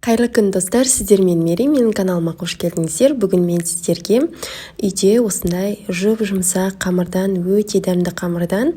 Қайырлы күн достар, сіздермен Мери, менің каналыма қош келдіңіздер. Бүгін мен сіздерге үйде осындай жұмсақ қамырдан, өте дәмді қамырдан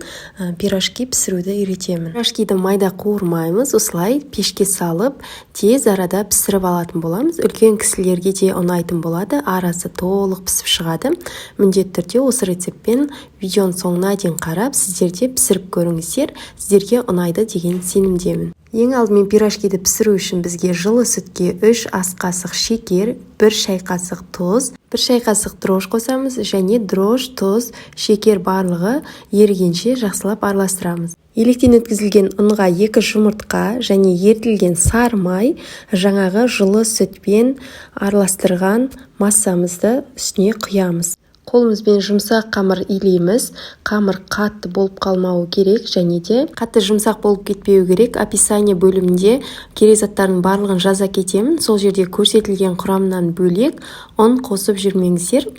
пирожки пісіруді үйретемін. Пирожкиді майда қуырмаймыз, осылай пешке салып, тез арада пісіріп алатын боламыз. Үлкен кісілерге де ұнайтын болады, арасы толық пісіп шығады. Міндетті түрде осы рецептпен видеоның соңына дейін қарап, сіздер де пісіріп көріңіздер, сіздерге ұнайды деген сенімдемін. Ең алдымен пирожкиді пісіру үшін бізге жылы сүтке 3 ас қасық шекер, 1 шай қасық тұз, 1 шай қасық дрож қосамыз және дрож, тұз, шекер барлығы ерігенше жақсылап араластырамыз. Електен өткізілген ұнға 2 жұмыртқа және ерітілген сары май жаңағы жылы сүтпен араластырған массамызды үстіне құямыз. Қолымызбен жұмсақ қамыр илейміз. Қамыр қатты болып қалмауы керек және де қатты жұмсақ болып кетпеу керек. Описание бөлімінде керек заттардың барлығын жаза кетемін. Сол жерде көрсетілген құрамынан бөлек ұн қосып жүрмеңіздер.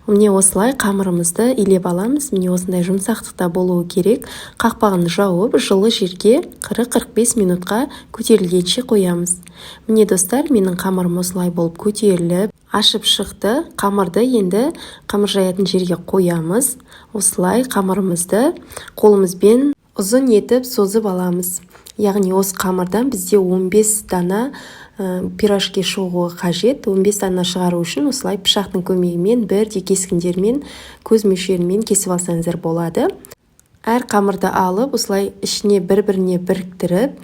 Міне осылай қамырымызды илеп аламыз. Міне осындай жұмсақтықта болуы керек. Қақпағын жауып, жылы жерге 40-45 минутқа көтерілгенше қоямыз. Міне достар, менің қамырым осылай болып көтеріліп, ашып шықты. Қамырды енді қамыр жаятын жерге қоямыз. Осылай қамырымызды қолымызбен ұзын етіп созып аламыз. Яғни осы қамырдан бізде 15 дана пирожки шығуы қажет. 15 дана шығару үшін осылай пышақтың көмегімен, бірдей кескіндермен, көз мөлшерімен кесіп алсаңыздар болады. Әр қамырды алып, осылай ішіне бір-біріне біріктіріп,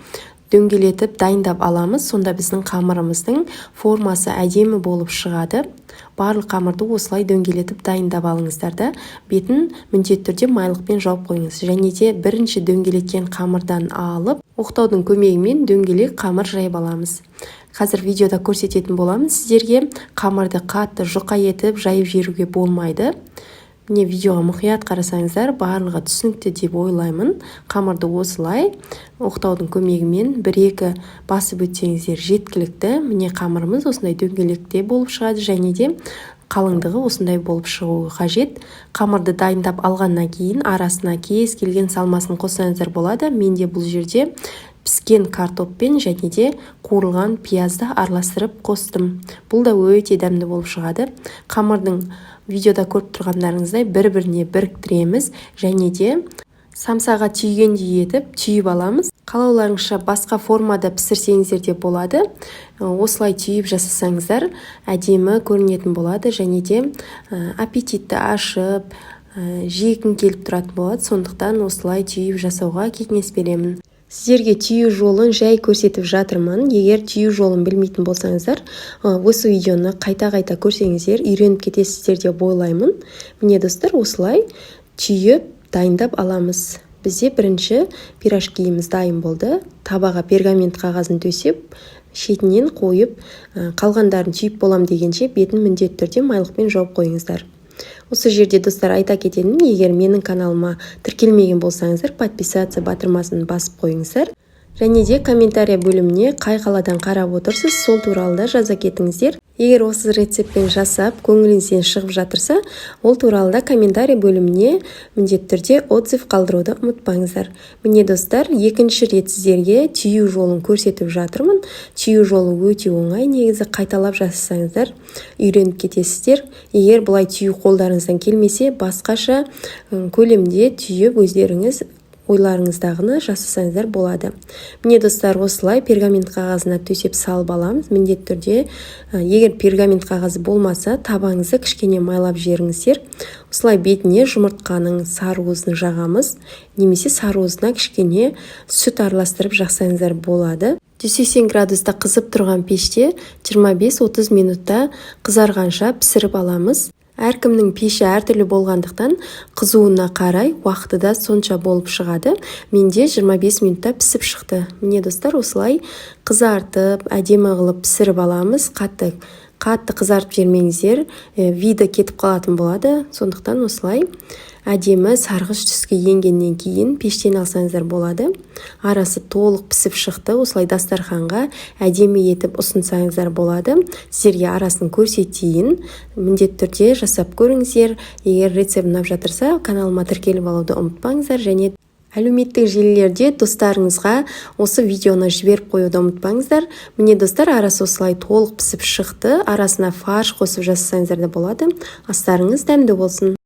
дөңгелетіп дайындап аламыз. Сонда біздің қамырымыздың формасы әдемі болып шығады. Барлық қамырды осылай дөңгелетіп дайындап алыңыздар да, бетін міндетті түрде майлықпен жауып қойыңыз. Және де бірінші дөңгелеткен қамырдан алып, оқтаудың көмегімен дөңгелек қамыр жайып аламыз. Қазір видеода көрсететін боламыз сіздерге. Қамырды қатты жұқа етіп жайып жіберуге болмайды. Міне видеоға мұқият қарасаңыздар, барлығы түсінікті деп ойлаймын. Қамырды осылай оқтаудың көмегімен 1-2 басып өтсеңіздер жеткілікті. Міне қамырымыз осындай дөңгелекте болып шығады және де қалыңдығы осындай болып шығуы қажет. Қамырды дайындап алғаннан кейін арасына кез келген салмасын қоссаңыздар болады. Менде бұл жерде піскен картоппен және де қуырылған пиязды араластырып қостым. Бұл да өте дәмді болып шығады. Қамырдың видеода көріп тұрғандарыңыздай бір-біріне біріктіреміз және де самсаға түйгендей етіп түйіп аламыз. Қалауларыңызша басқа формада пісірсеңіздер де болады. Осылай түйіп жасасаңыздар әдемі көрінетін болады және де аппетитті ашып, жегің келіп тұратын болады. Сондықтан осылай түйіп жасауға кеңес беремін. Сіздерге түйу жолын жай көрсетіп жатырмын. Егер түйу жолын білмейтін болсаңыздар, осы видеоны қайта-қайта көрсеңіздер, үйреніп кетесіздер деп ойлаймын. Міне достар, осылай түйіп дайындап аламыз. Бізде бірінші пирожкиіміз дайын болды. Табаға пергамент қағазын төсеп, шетінен қойып, қалғандарын түйіп болам дегенше бетін міндетті түрде майлықпен жауып қойыңыздар. Осы жерде достар айта кетемін, егер менің каналыма тіркелмеген болсаңыздар, подписация батырмасын басып қойыңыздар. Және де комментария бөліміне қай қаладан қарап отырсыз, сол туралы да жаза кетіңіздер. Егер осы рецептпен жасап, көңіліңізден шығып жатырса, ол туралы да комментария бөліміне міндетті түрде отзыв қалдыруды ұмытпаңыздар. Міне достар, екінші рет сіздерге түйу жолын көрсетіп жатырмын. Түйу жолы өте оңай, негізі қайталап жасасаңыздар, үйреніп кетесіздер. Егер бұлай түйу қолдарыңыздан келмесе, басқаша көлемде түйіп өздеріңіз ойларыңыздағыны жасасаңыздар болады. Міне достар, осылай пергамент қағазына төсеп салып аламыз. Міндетті түрде, егер пергамент қағазы болмаса, табаңызды кішкене майлап жіберіңіздер. Осылай бетіне жұмыртқаның сарыуызын жағамыз, немесе сарыуызына кішкене сүт араластырып жақсаңыздар болады. 180 градуста қызып тұрған пеште 25-30 минутта қызарғанша пісіріп аламыз. Әркімнің пеші әртүрлі болғандықтан қызуына қарай уақыты да сонша болып шығады. Менде 25 минутта пісіп шықты. Міне достар, осылай қызартып, әдемі қылып пісіріп аламыз. Қатты қызартып жермеңіздер, вида кетіп қалатын болады. Сондықтан осылай әдемі сарғыш түске енгеннен кейін пештен алсаңыздар болады. Арасы толық пісіп шықты. Осылай дастарханға әдемі етіп ұсынсаңыздар болады. Сіздерге арасын көрсетейін. Міндетті түрде жасап көріңіздер. Егер рецепт ұнап жатырса, каналыма тіркеліп алуды ұмытпаңыздар және Әлеуметтік желілерде достарыңызға осы видеоны жіберіп қоюды ұмытпаңыздар. Міне достар, арасы осылай толық пісіп шықты. Арасына фарш қосып жасасаңыздар да болады. Астарыңыз дәмді болсын.